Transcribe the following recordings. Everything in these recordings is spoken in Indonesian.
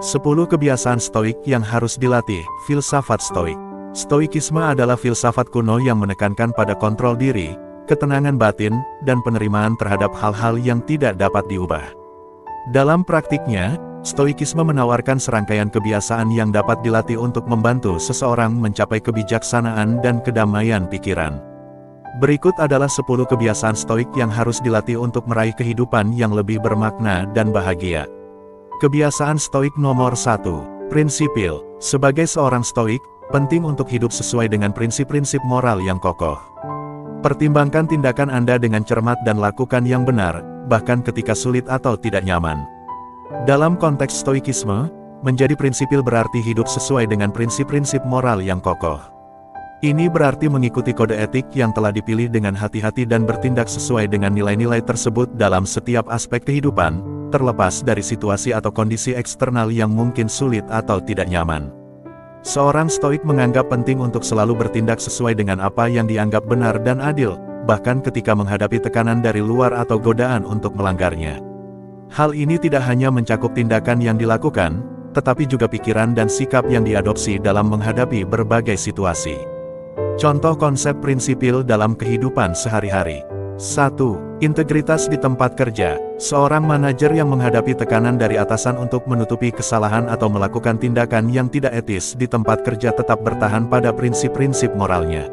10 kebiasaan stoik yang harus dilatih. Filsafat stoik. Stoikisme adalah filsafat kuno yang menekankan pada kontrol diri, ketenangan batin, dan penerimaan terhadap hal-hal yang tidak dapat diubah. Dalam praktiknya, stoikisme menawarkan serangkaian kebiasaan yang dapat dilatih untuk membantu seseorang mencapai kebijaksanaan dan kedamaian pikiran. Berikut adalah 10 kebiasaan stoik yang harus dilatih untuk meraih kehidupan yang lebih bermakna dan bahagia. Kebiasaan stoik nomor 1. Prinsipil. Sebagai seorang stoik, penting untuk hidup sesuai dengan prinsip-prinsip moral yang kokoh. Pertimbangkan tindakan Anda dengan cermat dan lakukan yang benar, bahkan ketika sulit atau tidak nyaman. Dalam konteks stoikisme, menjadi prinsipil berarti hidup sesuai dengan prinsip-prinsip moral yang kokoh. Ini berarti mengikuti kode etik yang telah dipilih dengan hati-hati dan bertindak sesuai dengan nilai-nilai tersebut dalam setiap aspek kehidupan, terlepas dari situasi atau kondisi eksternal yang mungkin sulit atau tidak nyaman. Seorang stoik menganggap penting untuk selalu bertindak sesuai dengan apa yang dianggap benar dan adil, bahkan ketika menghadapi tekanan dari luar atau godaan untuk melanggarnya. Hal ini tidak hanya mencakup tindakan yang dilakukan, tetapi juga pikiran dan sikap yang diadopsi dalam menghadapi berbagai situasi. Contoh konsep prinsipil dalam kehidupan sehari-hari. 1. Integritas di tempat kerja. Seorang manajer yang menghadapi tekanan dari atasan untuk menutupi kesalahan atau melakukan tindakan yang tidak etis di tempat kerja tetap bertahan pada prinsip-prinsip moralnya.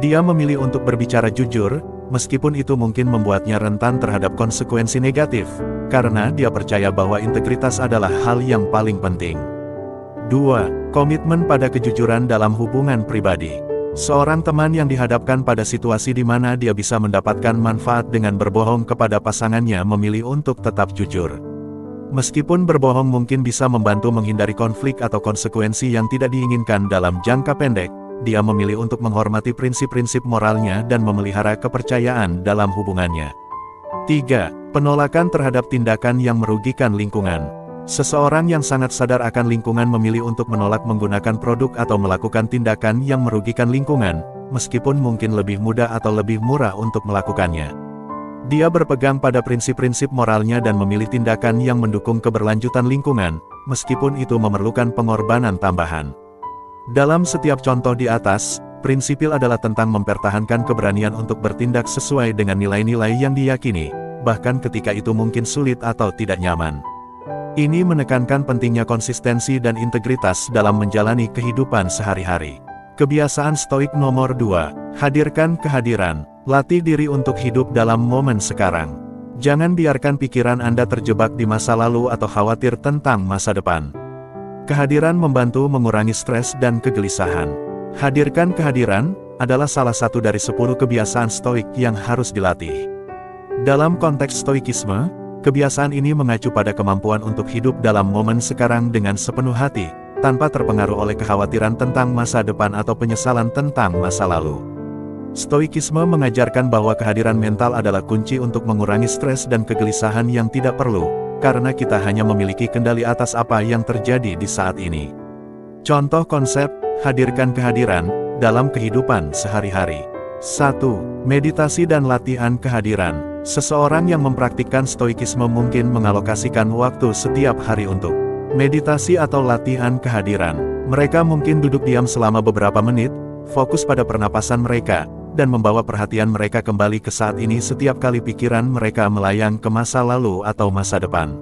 Dia memilih untuk berbicara jujur, meskipun itu mungkin membuatnya rentan terhadap konsekuensi negatif, karena dia percaya bahwa integritas adalah hal yang paling penting. 2. Komitmen pada kejujuran dalam hubungan pribadi. Seorang teman yang dihadapkan pada situasi di mana dia bisa mendapatkan manfaat dengan berbohong kepada pasangannya memilih untuk tetap jujur. Meskipun berbohong mungkin bisa membantu menghindari konflik atau konsekuensi yang tidak diinginkan dalam jangka pendek, dia memilih untuk menghormati prinsip-prinsip moralnya dan memelihara kepercayaan dalam hubungannya. 3. Penolakan terhadap tindakan yang merugikan lingkungan. Seseorang yang sangat sadar akan lingkungan memilih untuk menolak menggunakan produk atau melakukan tindakan yang merugikan lingkungan, meskipun mungkin lebih mudah atau lebih murah untuk melakukannya. Dia berpegang pada prinsip-prinsip moralnya dan memilih tindakan yang mendukung keberlanjutan lingkungan, meskipun itu memerlukan pengorbanan tambahan. Dalam setiap contoh di atas, prinsipil adalah tentang mempertahankan keberanian untuk bertindak sesuai dengan nilai-nilai yang diyakini, bahkan ketika itu mungkin sulit atau tidak nyaman. Ini menekankan pentingnya konsistensi dan integritas dalam menjalani kehidupan sehari-hari. Kebiasaan stoik nomor 2. Hadirkan kehadiran. Latih diri untuk hidup dalam momen sekarang. Jangan biarkan pikiran Anda terjebak di masa lalu atau khawatir tentang masa depan. Kehadiran membantu mengurangi stres dan kegelisahan. Hadirkan kehadiran adalah salah satu dari 10 kebiasaan stoik yang harus dilatih. Dalam konteks stoikisme, kebiasaan ini mengacu pada kemampuan untuk hidup dalam momen sekarang dengan sepenuh hati, tanpa terpengaruh oleh kekhawatiran tentang masa depan atau penyesalan tentang masa lalu. Stoikisme mengajarkan bahwa kehadiran mental adalah kunci untuk mengurangi stres dan kegelisahan yang tidak perlu, karena kita hanya memiliki kendali atas apa yang terjadi di saat ini. Contoh konsep, hadirkan kehadiran, dalam kehidupan sehari-hari. 1. Meditasi dan latihan kehadiran. Seseorang yang mempraktikkan stoikisme mungkin mengalokasikan waktu setiap hari untuk meditasi atau latihan kehadiran. Mereka mungkin duduk diam selama beberapa menit, fokus pada pernapasan mereka, dan membawa perhatian mereka kembali ke saat ini setiap kali pikiran mereka melayang ke masa lalu atau masa depan.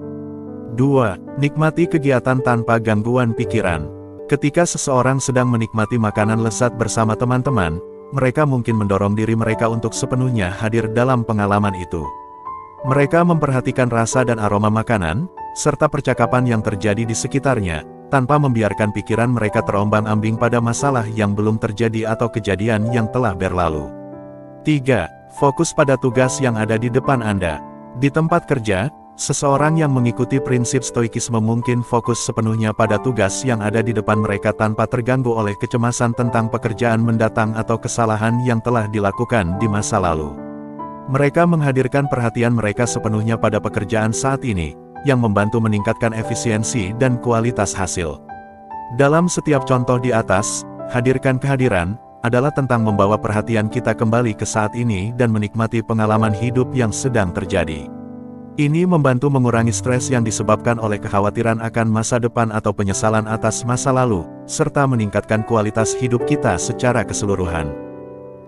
2. Nikmati kegiatan tanpa gangguan pikiran. Ketika seseorang sedang menikmati makanan lezat bersama teman-teman, mereka mungkin mendorong diri mereka untuk sepenuhnya hadir dalam pengalaman itu. Mereka memperhatikan rasa dan aroma makanan, serta percakapan yang terjadi di sekitarnya, tanpa membiarkan pikiran mereka terombang-ambing pada masalah yang belum terjadi atau kejadian yang telah berlalu. 3. Fokus pada tugas yang ada di depan Anda. Di tempat kerja, seseorang yang mengikuti prinsip stoikisme mungkin fokus sepenuhnya pada tugas yang ada di depan mereka tanpa terganggu oleh kecemasan tentang pekerjaan mendatang atau kesalahan yang telah dilakukan di masa lalu. Mereka menghadirkan perhatian mereka sepenuhnya pada pekerjaan saat ini, yang membantu meningkatkan efisiensi dan kualitas hasil. Dalam setiap contoh di atas, hadirkan kehadiran adalah tentang membawa perhatian kita kembali ke saat ini dan menikmati pengalaman hidup yang sedang terjadi. Ini membantu mengurangi stres yang disebabkan oleh kekhawatiran akan masa depan atau penyesalan atas masa lalu, serta meningkatkan kualitas hidup kita secara keseluruhan.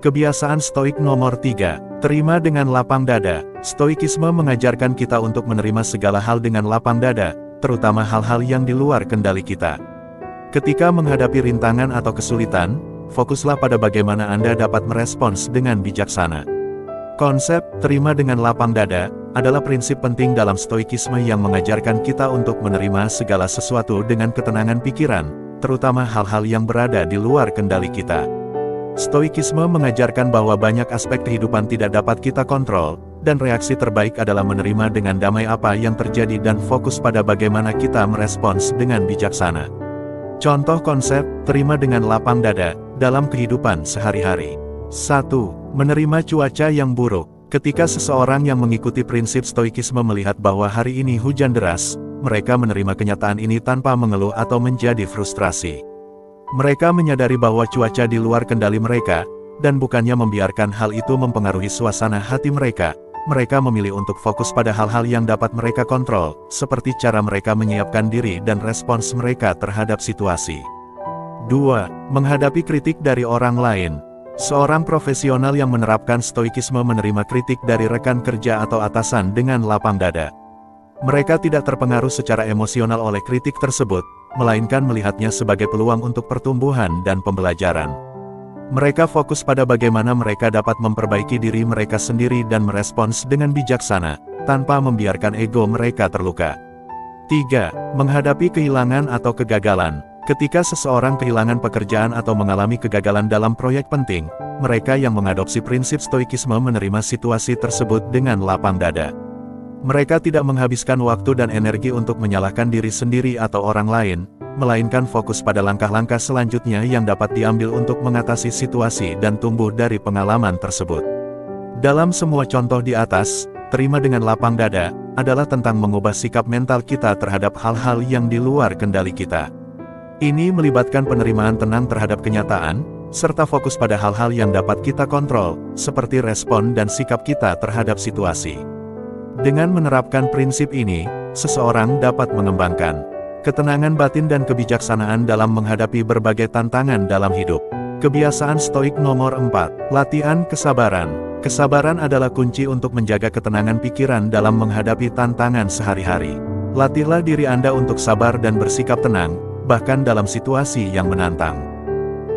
Kebiasaan stoik nomor 3, terima dengan lapang dada. Stoikisme mengajarkan kita untuk menerima segala hal dengan lapang dada, terutama hal-hal yang di luar kendali kita. Ketika menghadapi rintangan atau kesulitan, fokuslah pada bagaimana Anda dapat merespons dengan bijaksana. Konsep terima dengan lapang dada adalah prinsip penting dalam stoikisme yang mengajarkan kita untuk menerima segala sesuatu dengan ketenangan pikiran, terutama hal-hal yang berada di luar kendali kita. Stoikisme mengajarkan bahwa banyak aspek kehidupan tidak dapat kita kontrol, dan reaksi terbaik adalah menerima dengan damai apa yang terjadi dan fokus pada bagaimana kita merespons dengan bijaksana. Contoh konsep terima dengan lapang dada dalam kehidupan sehari-hari. 1. Menerima cuaca yang buruk. Ketika seseorang yang mengikuti prinsip stoikisme melihat bahwa hari ini hujan deras, mereka menerima kenyataan ini tanpa mengeluh atau menjadi frustrasi. Mereka menyadari bahwa cuaca di luar kendali mereka, dan bukannya membiarkan hal itu mempengaruhi suasana hati mereka, mereka memilih untuk fokus pada hal-hal yang dapat mereka kontrol, seperti cara mereka menyiapkan diri dan respons mereka terhadap situasi. 2. Menghadapi kritik dari orang lain. Seorang profesional yang menerapkan stoikisme menerima kritik dari rekan kerja atau atasan dengan lapang dada. Mereka tidak terpengaruh secara emosional oleh kritik tersebut, melainkan melihatnya sebagai peluang untuk pertumbuhan dan pembelajaran. Mereka fokus pada bagaimana mereka dapat memperbaiki diri mereka sendiri dan merespons dengan bijaksana, tanpa membiarkan ego mereka terluka. 3. Menghadapi kehilangan atau kegagalan. Ketika seseorang kehilangan pekerjaan atau mengalami kegagalan dalam proyek penting, mereka yang mengadopsi prinsip stoikisme menerima situasi tersebut dengan lapang dada. Mereka tidak menghabiskan waktu dan energi untuk menyalahkan diri sendiri atau orang lain, melainkan fokus pada langkah-langkah selanjutnya yang dapat diambil untuk mengatasi situasi dan tumbuh dari pengalaman tersebut. Dalam semua contoh di atas, terima dengan lapang dada adalah tentang mengubah sikap mental kita terhadap hal-hal yang di luar kendali kita. Ini melibatkan penerimaan tenang terhadap kenyataan, serta fokus pada hal-hal yang dapat kita kontrol, seperti respon dan sikap kita terhadap situasi. Dengan menerapkan prinsip ini, seseorang dapat mengembangkan ketenangan batin dan kebijaksanaan dalam menghadapi berbagai tantangan dalam hidup. Kebiasaan stoik nomor 4, latihan kesabaran. Kesabaran adalah kunci untuk menjaga ketenangan pikiran dalam menghadapi tantangan sehari-hari. Latihlah diri Anda untuk sabar dan bersikap tenang, bahkan dalam situasi yang menantang.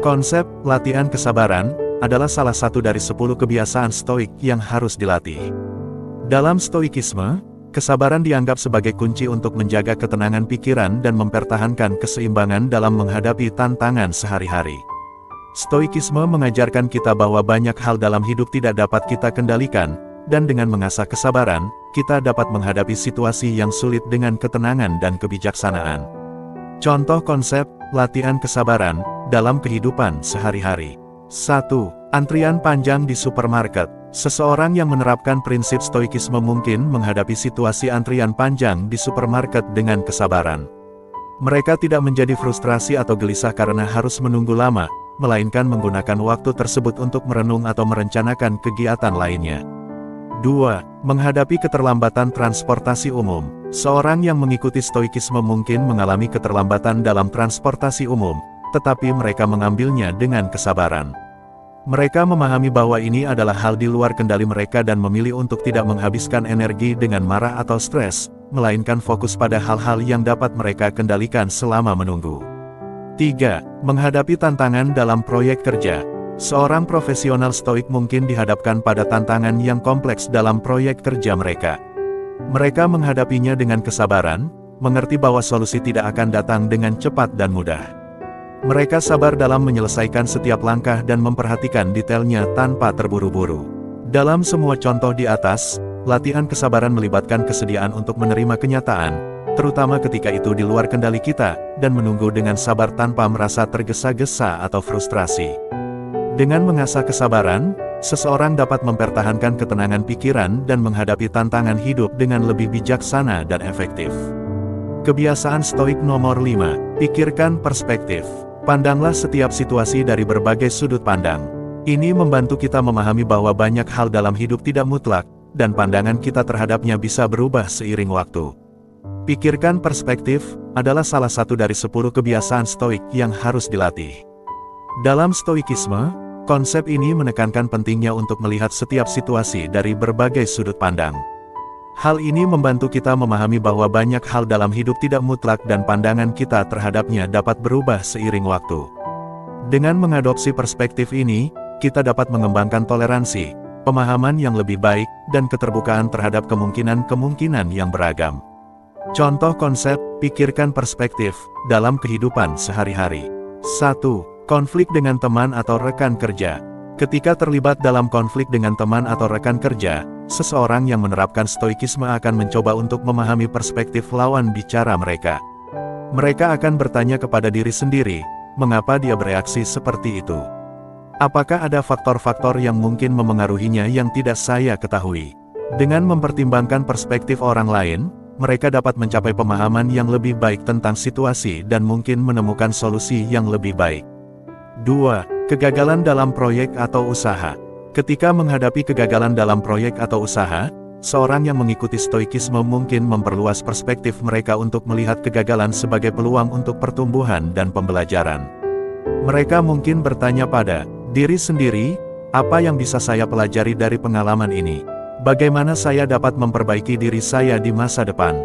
Konsep latihan kesabaran adalah salah satu dari 10 kebiasaan stoik yang harus dilatih. Dalam stoikisme, kesabaran dianggap sebagai kunci untuk menjaga ketenangan pikiran dan mempertahankan keseimbangan dalam menghadapi tantangan sehari-hari. Stoikisme mengajarkan kita bahwa banyak hal dalam hidup tidak dapat kita kendalikan, dan dengan mengasah kesabaran, kita dapat menghadapi situasi yang sulit dengan ketenangan dan kebijaksanaan. Contoh konsep latihan kesabaran dalam kehidupan sehari-hari. 1. Antrian panjang di supermarket. Seseorang yang menerapkan prinsip stoikisme mungkin menghadapi situasi antrian panjang di supermarket dengan kesabaran. Mereka tidak menjadi frustrasi atau gelisah karena harus menunggu lama, melainkan menggunakan waktu tersebut untuk merenung atau merencanakan kegiatan lainnya. 2. Menghadapi keterlambatan transportasi umum. Seorang yang mengikuti stoikisme mungkin mengalami keterlambatan dalam transportasi umum, tetapi mereka mengambilnya dengan kesabaran. Mereka memahami bahwa ini adalah hal di luar kendali mereka dan memilih untuk tidak menghabiskan energi dengan marah atau stres, melainkan fokus pada hal-hal yang dapat mereka kendalikan selama menunggu. 3. Menghadapi tantangan dalam proyek kerja. Seorang profesional stoik mungkin dihadapkan pada tantangan yang kompleks dalam proyek kerja mereka. Mereka menghadapinya dengan kesabaran, mengerti bahwa solusi tidak akan datang dengan cepat dan mudah. Mereka sabar dalam menyelesaikan setiap langkah dan memperhatikan detailnya tanpa terburu-buru. Dalam semua contoh di atas, latihan kesabaran melibatkan kesediaan untuk menerima kenyataan, terutama ketika itu di luar kendali kita, dan menunggu dengan sabar tanpa merasa tergesa-gesa atau frustrasi. Dengan mengasah kesabaran, seseorang dapat mempertahankan ketenangan pikiran dan menghadapi tantangan hidup dengan lebih bijaksana dan efektif. Kebiasaan stoik nomor 5, pikirkan perspektif. Pandanglah setiap situasi dari berbagai sudut pandang. Ini membantu kita memahami bahwa banyak hal dalam hidup tidak mutlak, dan pandangan kita terhadapnya bisa berubah seiring waktu. Pikirkan perspektif adalah salah satu dari 10 kebiasaan stoik yang harus dilatih. Dalam stoikisme, konsep ini menekankan pentingnya untuk melihat setiap situasi dari berbagai sudut pandang. Hal ini membantu kita memahami bahwa banyak hal dalam hidup tidak mutlak dan pandangan kita terhadapnya dapat berubah seiring waktu. Dengan mengadopsi perspektif ini, kita dapat mengembangkan toleransi, pemahaman yang lebih baik, dan keterbukaan terhadap kemungkinan-kemungkinan yang beragam. Contoh konsep, pikirkan perspektif, dalam kehidupan sehari-hari. 1. Konflik dengan teman atau rekan kerja. Ketika terlibat dalam konflik dengan teman atau rekan kerja, seseorang yang menerapkan stoikisme akan mencoba untuk memahami perspektif lawan bicara mereka. Mereka akan bertanya kepada diri sendiri, mengapa dia bereaksi seperti itu? Apakah ada faktor-faktor yang mungkin memengaruhinya yang tidak saya ketahui? Dengan mempertimbangkan perspektif orang lain, mereka dapat mencapai pemahaman yang lebih baik tentang situasi dan mungkin menemukan solusi yang lebih baik. 2. Kegagalan dalam proyek atau usaha. Ketika menghadapi kegagalan dalam proyek atau usaha, seorang yang mengikuti stoikisme mungkin memperluas perspektif mereka untuk melihat kegagalan sebagai peluang untuk pertumbuhan dan pembelajaran. Mereka mungkin bertanya pada diri sendiri, apa yang bisa saya pelajari dari pengalaman ini? Bagaimana saya dapat memperbaiki diri saya di masa depan?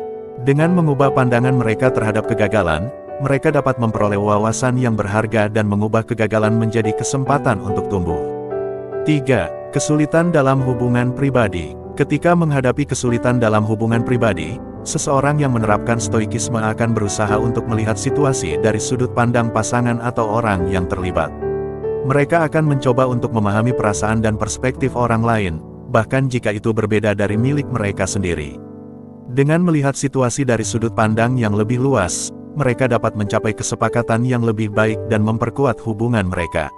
Dengan mengubah pandangan mereka terhadap kegagalan, mereka dapat memperoleh wawasan yang berharga dan mengubah kegagalan menjadi kesempatan untuk tumbuh. 3. Kesulitan dalam hubungan pribadi. Ketika menghadapi kesulitan dalam hubungan pribadi, seseorang yang menerapkan stoikisme akan berusaha untuk melihat situasi dari sudut pandang pasangan atau orang yang terlibat. Mereka akan mencoba untuk memahami perasaan dan perspektif orang lain, bahkan jika itu berbeda dari milik mereka sendiri. Dengan melihat situasi dari sudut pandang yang lebih luas, mereka dapat mencapai kesepakatan yang lebih baik dan memperkuat hubungan mereka.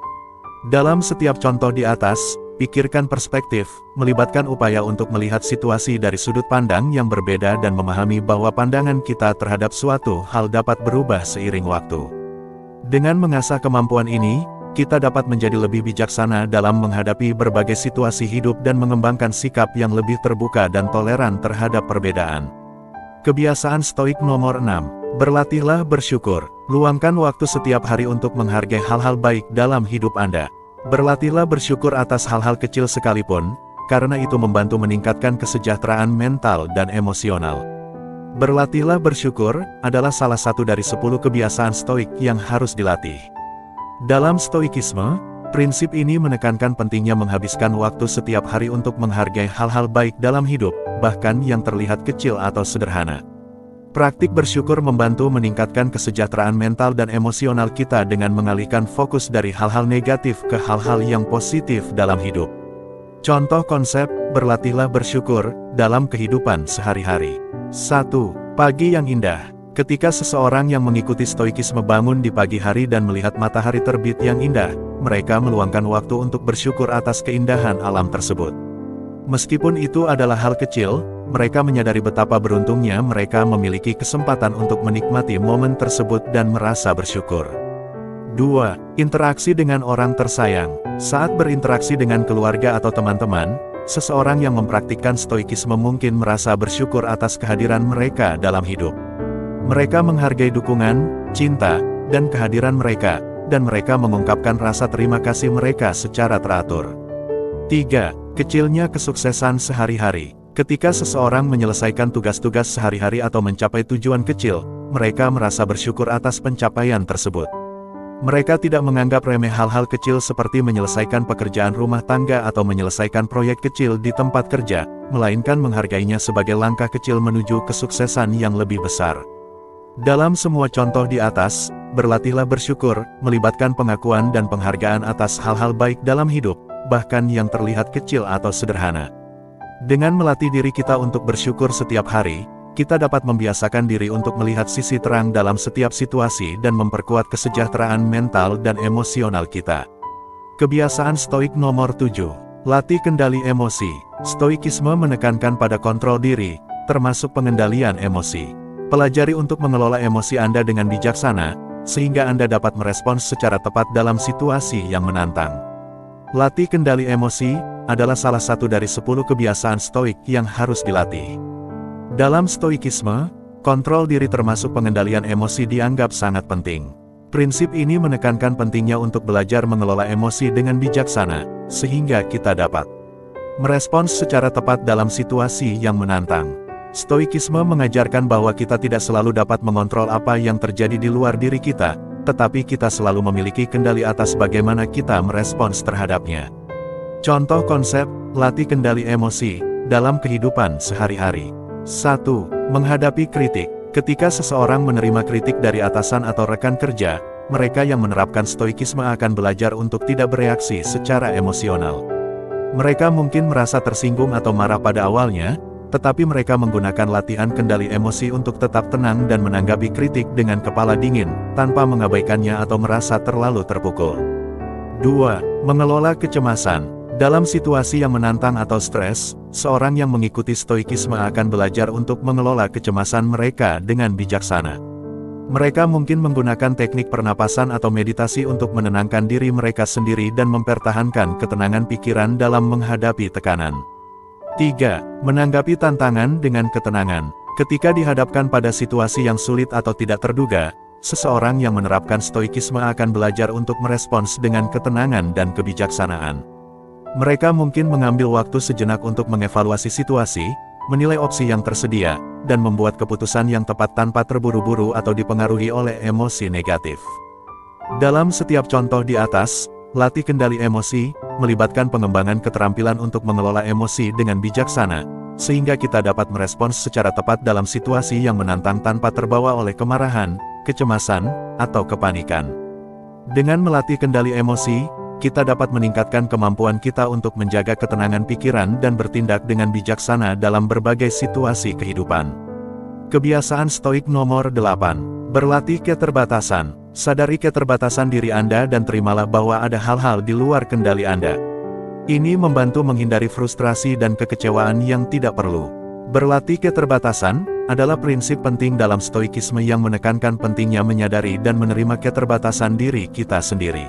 Dalam setiap contoh di atas, pikirkan perspektif, melibatkan upaya untuk melihat situasi dari sudut pandang yang berbeda dan memahami bahwa pandangan kita terhadap suatu hal dapat berubah seiring waktu. Dengan mengasah kemampuan ini, kita dapat menjadi lebih bijaksana dalam menghadapi berbagai situasi hidup dan mengembangkan sikap yang lebih terbuka dan toleran terhadap perbedaan. Kebiasaan stoik nomor 6. Berlatihlah bersyukur. Luangkan waktu setiap hari untuk menghargai hal-hal baik dalam hidup Anda. Berlatihlah bersyukur atas hal-hal kecil sekalipun, karena itu membantu meningkatkan kesejahteraan mental dan emosional. Berlatihlah bersyukur adalah salah satu dari 10 kebiasaan stoik yang harus dilatih. Dalam stoikisme, prinsip ini menekankan pentingnya menghabiskan waktu setiap hari untuk menghargai hal-hal baik dalam hidup, bahkan yang terlihat kecil atau sederhana. Praktik bersyukur membantu meningkatkan kesejahteraan mental dan emosional kita dengan mengalihkan fokus dari hal-hal negatif ke hal-hal yang positif dalam hidup. Contoh konsep, berlatihlah bersyukur, dalam kehidupan sehari-hari. 1. Pagi yang indah. Ketika seseorang yang mengikuti stoikisme bangun di pagi hari dan melihat matahari terbit yang indah, mereka meluangkan waktu untuk bersyukur atas keindahan alam tersebut. Meskipun itu adalah hal kecil, mereka menyadari betapa beruntungnya mereka memiliki kesempatan untuk menikmati momen tersebut dan merasa bersyukur. 2. Interaksi dengan orang tersayang. Saat berinteraksi dengan keluarga atau teman-teman, seseorang yang mempraktikkan stoikisme mungkin merasa bersyukur atas kehadiran mereka dalam hidup. Mereka menghargai dukungan, cinta, dan kehadiran mereka, dan mereka mengungkapkan rasa terima kasih mereka secara teratur. 3. Kecilnya kesuksesan sehari-hari. Ketika seseorang menyelesaikan tugas-tugas sehari-hari atau mencapai tujuan kecil, mereka merasa bersyukur atas pencapaian tersebut. Mereka tidak menganggap remeh hal-hal kecil seperti menyelesaikan pekerjaan rumah tangga atau menyelesaikan proyek kecil di tempat kerja, melainkan menghargainya sebagai langkah kecil menuju kesuksesan yang lebih besar. Dalam semua contoh di atas, berlatihlah bersyukur, melibatkan pengakuan dan penghargaan atas hal-hal baik dalam hidup, bahkan yang terlihat kecil atau sederhana. Dengan melatih diri kita untuk bersyukur setiap hari, kita dapat membiasakan diri untuk melihat sisi terang dalam setiap situasi dan memperkuat kesejahteraan mental dan emosional kita. Kebiasaan stoik nomor 7. Latih kendali emosi. Stoikisme menekankan pada kontrol diri, termasuk pengendalian emosi. Pelajari untuk mengelola emosi Anda dengan bijaksana, sehingga Anda dapat merespons secara tepat dalam situasi yang menantang. Latih kendali emosi adalah salah satu dari 10 kebiasaan stoik yang harus dilatih. Dalam stoikisme, kontrol diri termasuk pengendalian emosi dianggap sangat penting. Prinsip ini menekankan pentingnya untuk belajar mengelola emosi dengan bijaksana, sehingga kita dapat merespons secara tepat dalam situasi yang menantang. Stoikisme mengajarkan bahwa kita tidak selalu dapat mengontrol apa yang terjadi di luar diri kita, tetapi kita selalu memiliki kendali atas bagaimana kita merespons terhadapnya. Contoh konsep, latih kendali emosi, dalam kehidupan sehari-hari. 1. Menghadapi kritik. Ketika seseorang menerima kritik dari atasan atau rekan kerja, mereka yang menerapkan stoikisme akan belajar untuk tidak bereaksi secara emosional. Mereka mungkin merasa tersinggung atau marah pada awalnya, tetapi mereka menggunakan latihan kendali emosi untuk tetap tenang dan menanggapi kritik dengan kepala dingin, tanpa mengabaikannya atau merasa terlalu terpukul. 2. Mengelola kecemasan. Dalam situasi yang menantang atau stres, seorang yang mengikuti stoikisme akan belajar untuk mengelola kecemasan mereka dengan bijaksana. Mereka mungkin menggunakan teknik pernapasan atau meditasi untuk menenangkan diri mereka sendiri dan mempertahankan ketenangan pikiran dalam menghadapi tekanan. 3. Menanggapi tantangan dengan ketenangan. Ketika dihadapkan pada situasi yang sulit atau tidak terduga, seseorang yang menerapkan stoikisme akan belajar untuk merespons dengan ketenangan dan kebijaksanaan. Mereka mungkin mengambil waktu sejenak untuk mengevaluasi situasi, menilai opsi yang tersedia, dan membuat keputusan yang tepat tanpa terburu-buru atau dipengaruhi oleh emosi negatif. Dalam setiap contoh di atas, latih kendali emosi melibatkan pengembangan keterampilan untuk mengelola emosi dengan bijaksana, sehingga kita dapat merespons secara tepat dalam situasi yang menantang tanpa terbawa oleh kemarahan, kecemasan, atau kepanikan. Dengan melatih kendali emosi, kita dapat meningkatkan kemampuan kita untuk menjaga ketenangan pikiran dan bertindak dengan bijaksana dalam berbagai situasi kehidupan. Kebiasaan stoik nomor 8. Berlatih keterbatasan. Sadari keterbatasan diri Anda dan terimalah bahwa ada hal-hal di luar kendali Anda. Ini membantu menghindari frustrasi dan kekecewaan yang tidak perlu. Berlatih keterbatasan adalah prinsip penting dalam stoikisme yang menekankan pentingnya menyadari dan menerima keterbatasan diri kita sendiri.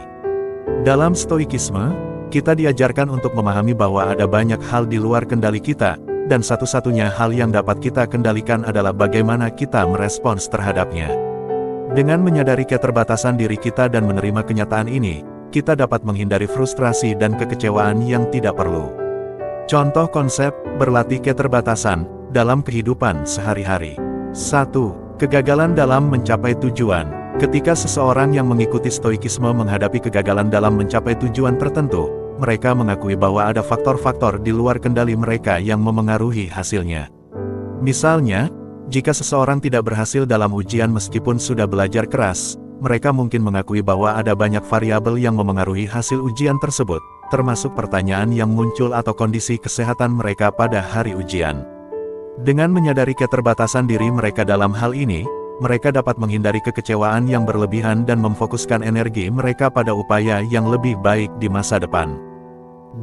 Dalam stoikisme, kita diajarkan untuk memahami bahwa ada banyak hal di luar kendali kita, dan satu-satunya hal yang dapat kita kendalikan adalah bagaimana kita merespons terhadapnya. Dengan menyadari keterbatasan diri kita dan menerima kenyataan ini, kita dapat menghindari frustrasi dan kekecewaan yang tidak perlu. Contoh konsep, berlatih keterbatasan, dalam kehidupan sehari-hari. 1. Kegagalan dalam mencapai tujuan. Ketika seseorang yang mengikuti stoikisme menghadapi kegagalan dalam mencapai tujuan tertentu, mereka mengakui bahwa ada faktor-faktor di luar kendali mereka yang memengaruhi hasilnya. Misalnya, jika seseorang tidak berhasil dalam ujian meskipun sudah belajar keras, mereka mungkin mengakui bahwa ada banyak variabel yang memengaruhi hasil ujian tersebut, termasuk pertanyaan yang muncul atau kondisi kesehatan mereka pada hari ujian. Dengan menyadari keterbatasan diri mereka dalam hal ini, mereka dapat menghindari kekecewaan yang berlebihan dan memfokuskan energi mereka pada upaya yang lebih baik di masa depan.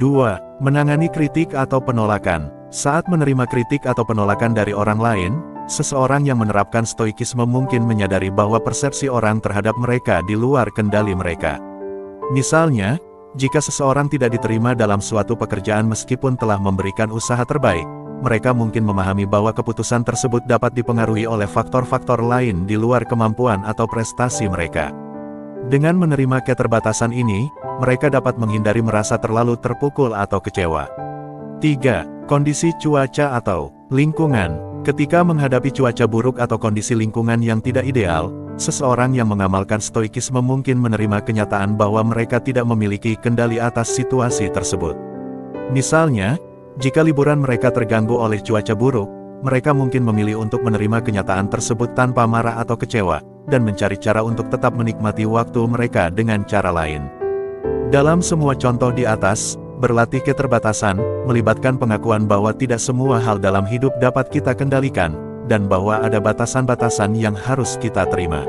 2. Menangani kritik atau penolakan. Saat menerima kritik atau penolakan dari orang lain, seseorang yang menerapkan stoikisme mungkin menyadari bahwa persepsi orang terhadap mereka di luar kendali mereka. Misalnya, jika seseorang tidak diterima dalam suatu pekerjaan meskipun telah memberikan usaha terbaik, mereka mungkin memahami bahwa keputusan tersebut dapat dipengaruhi oleh faktor-faktor lain di luar kemampuan atau prestasi mereka. Dengan menerima keterbatasan ini, mereka dapat menghindari merasa terlalu terpukul atau kecewa. 3. Kondisi cuaca atau lingkungan. Ketika menghadapi cuaca buruk atau kondisi lingkungan yang tidak ideal, seseorang yang mengamalkan stoikisme mungkin menerima kenyataan bahwa mereka tidak memiliki kendali atas situasi tersebut. Misalnya, jika liburan mereka terganggu oleh cuaca buruk, mereka mungkin memilih untuk menerima kenyataan tersebut tanpa marah atau kecewa, dan mencari cara untuk tetap menikmati waktu mereka dengan cara lain. Dalam semua contoh di atas, berlatih keterbatasan melibatkan pengakuan bahwa tidak semua hal dalam hidup dapat kita kendalikan, dan bahwa ada batasan-batasan yang harus kita terima.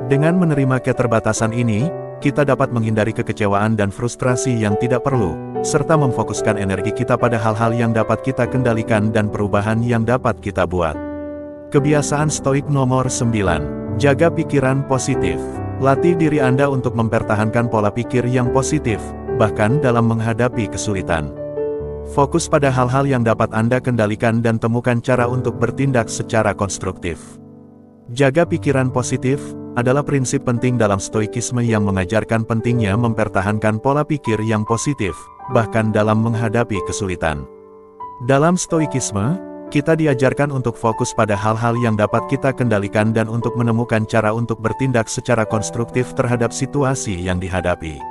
Dengan menerima keterbatasan ini, kita dapat menghindari kekecewaan dan frustrasi yang tidak perlu, serta memfokuskan energi kita pada hal-hal yang dapat kita kendalikan dan perubahan yang dapat kita buat. Kebiasaan stoik nomor 9. Jaga pikiran positif. Latih diri Anda untuk mempertahankan pola pikir yang positif, bahkan dalam menghadapi kesulitan. Fokus pada hal-hal yang dapat Anda kendalikan dan temukan cara untuk bertindak secara konstruktif. Jaga pikiran positif adalah prinsip penting dalam stoikisme yang mengajarkan pentingnya mempertahankan pola pikir yang positif, bahkan dalam menghadapi kesulitan. Dalam stoikisme, kita diajarkan untuk fokus pada hal-hal yang dapat kita kendalikan dan untuk menemukan cara untuk bertindak secara konstruktif terhadap situasi yang dihadapi.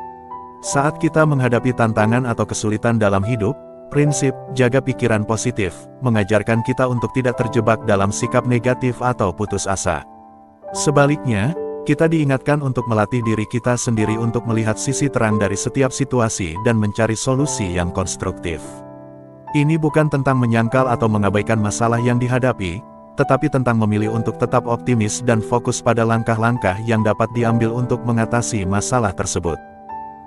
Saat kita menghadapi tantangan atau kesulitan dalam hidup, prinsip jaga pikiran positif mengajarkan kita untuk tidak terjebak dalam sikap negatif atau putus asa. Sebaliknya, kita diingatkan untuk melatih diri kita sendiri untuk melihat sisi terang dari setiap situasi dan mencari solusi yang konstruktif. Ini bukan tentang menyangkal atau mengabaikan masalah yang dihadapi, tetapi tentang memilih untuk tetap optimis dan fokus pada langkah-langkah yang dapat diambil untuk mengatasi masalah tersebut.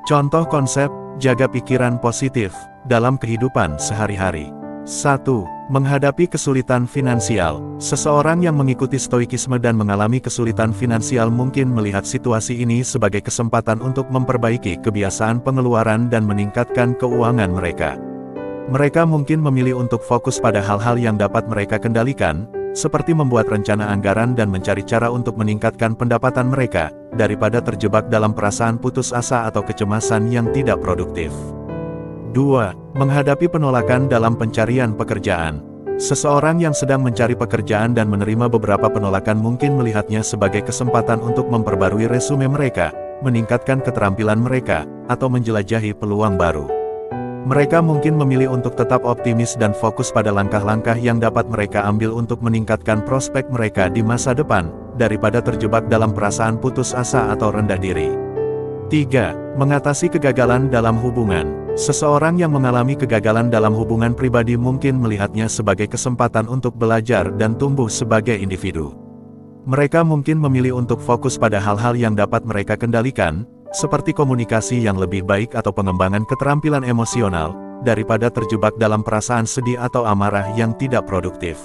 Contoh konsep jaga pikiran positif dalam kehidupan sehari-hari. 1. Menghadapi kesulitan finansial. Seseorang yang mengikuti stoikisme dan mengalami kesulitan finansial mungkin melihat situasi ini sebagai kesempatan untuk memperbaiki kebiasaan pengeluaran dan meningkatkan keuangan mereka. Mereka mungkin memilih untuk fokus pada hal-hal yang dapat mereka kendalikan, seperti membuat rencana anggaran dan mencari cara untuk meningkatkan pendapatan mereka, daripada terjebak dalam perasaan putus asa atau kecemasan yang tidak produktif. 2. Menghadapi penolakan dalam pencarian pekerjaan. Seseorang yang sedang mencari pekerjaan dan menerima beberapa penolakan mungkin melihatnya sebagai kesempatan untuk memperbarui resume mereka, meningkatkan keterampilan mereka, atau menjelajahi peluang baru. Mereka mungkin memilih untuk tetap optimis dan fokus pada langkah-langkah yang dapat mereka ambil untuk meningkatkan prospek mereka di masa depan, daripada terjebak dalam perasaan putus asa atau rendah diri. 3. Mengatasi kegagalan dalam hubungan. Seseorang yang mengalami kegagalan dalam hubungan pribadi mungkin melihatnya sebagai kesempatan untuk belajar dan tumbuh sebagai individu. Mereka mungkin memilih untuk fokus pada hal-hal yang dapat mereka kendalikan, seperti komunikasi yang lebih baik atau pengembangan keterampilan emosional, daripada terjebak dalam perasaan sedih atau amarah yang tidak produktif.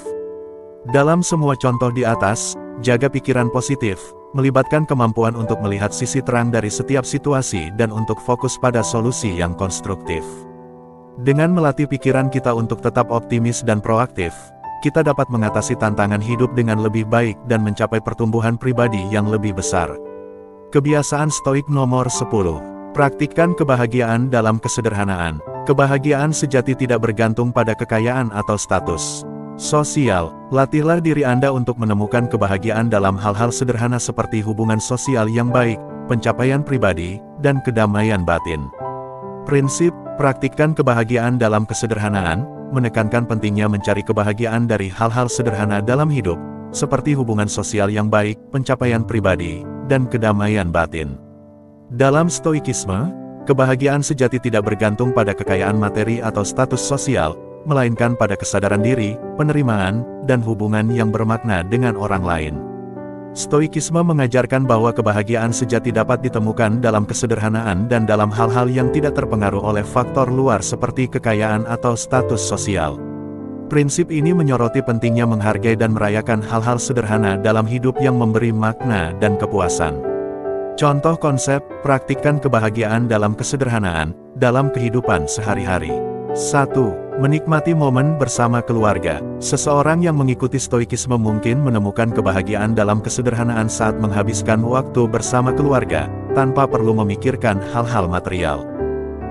Dalam semua contoh di atas, jaga pikiran positif melibatkan kemampuan untuk melihat sisi terang dari setiap situasi dan untuk fokus pada solusi yang konstruktif. Dengan melatih pikiran kita untuk tetap optimis dan proaktif, kita dapat mengatasi tantangan hidup dengan lebih baik dan mencapai pertumbuhan pribadi yang lebih besar. Kebiasaan stoik nomor 10. Praktikkan kebahagiaan dalam kesederhanaan. Kebahagiaan sejati tidak bergantung pada kekayaan atau status sosial. Latihlah diri Anda untuk menemukan kebahagiaan dalam hal-hal sederhana seperti hubungan sosial yang baik, pencapaian pribadi, dan kedamaian batin. Prinsip, praktikkan kebahagiaan dalam kesederhanaan, menekankan pentingnya mencari kebahagiaan dari hal-hal sederhana dalam hidup, seperti hubungan sosial yang baik, pencapaian pribadi, dan kedamaian batin. Dalam stoikisme, kebahagiaan sejati tidak bergantung pada kekayaan materi atau status sosial, melainkan pada kesadaran diri, penerimaan, dan hubungan yang bermakna dengan orang lain. Stoikisme mengajarkan bahwa kebahagiaan sejati dapat ditemukan dalam kesederhanaan dan dalam hal-hal yang tidak terpengaruh oleh faktor luar seperti kekayaan atau status sosial. Prinsip ini menyoroti pentingnya menghargai dan merayakan hal-hal sederhana dalam hidup yang memberi makna dan kepuasan. Contoh konsep, praktikkan kebahagiaan dalam kesederhanaan, dalam kehidupan sehari-hari. 1. Menikmati momen bersama keluarga. Seseorang yang mengikuti stoikisme mungkin menemukan kebahagiaan dalam kesederhanaan saat menghabiskan waktu bersama keluarga, tanpa perlu memikirkan hal-hal material.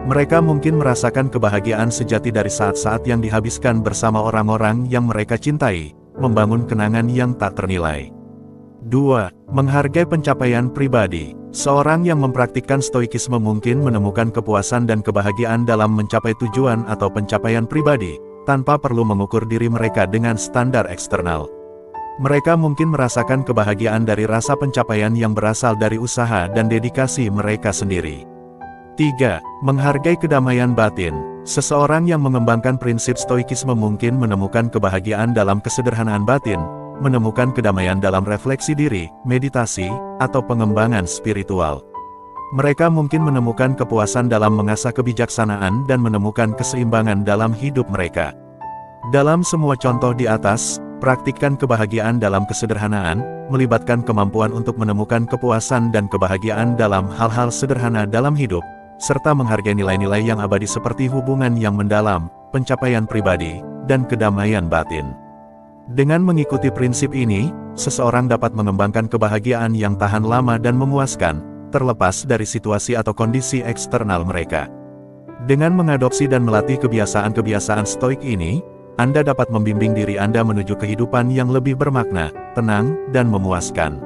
Mereka mungkin merasakan kebahagiaan sejati dari saat-saat yang dihabiskan bersama orang-orang yang mereka cintai, membangun kenangan yang tak ternilai. 2. Menghargai pencapaian pribadi. Seorang yang mempraktikkan stoikisme mungkin menemukan kepuasan dan kebahagiaan dalam mencapai tujuan atau pencapaian pribadi, tanpa perlu mengukur diri mereka dengan standar eksternal. Mereka mungkin merasakan kebahagiaan dari rasa pencapaian yang berasal dari usaha dan dedikasi mereka sendiri. 3. Menghargai kedamaian batin. Seseorang yang mengembangkan prinsip stoikisme mungkin menemukan kebahagiaan dalam kesederhanaan batin, menemukan kedamaian dalam refleksi diri, meditasi, atau pengembangan spiritual. Mereka mungkin menemukan kepuasan dalam mengasah kebijaksanaan dan menemukan keseimbangan dalam hidup mereka. Dalam semua contoh di atas, praktikkan kebahagiaan dalam kesederhanaan, melibatkan kemampuan untuk menemukan kepuasan dan kebahagiaan dalam hal-hal sederhana dalam hidup, serta menghargai nilai-nilai yang abadi seperti hubungan yang mendalam, pencapaian pribadi, dan kedamaian batin. Dengan mengikuti prinsip ini, seseorang dapat mengembangkan kebahagiaan yang tahan lama dan memuaskan, terlepas dari situasi atau kondisi eksternal mereka. Dengan mengadopsi dan melatih kebiasaan-kebiasaan stoik ini, Anda dapat membimbing diri Anda menuju kehidupan yang lebih bermakna, tenang, dan memuaskan.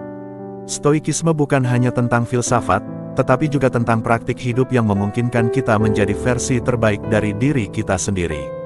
Stoikisme bukan hanya tentang filsafat, tetapi juga tentang praktik hidup yang memungkinkan kita menjadi versi terbaik dari diri kita sendiri.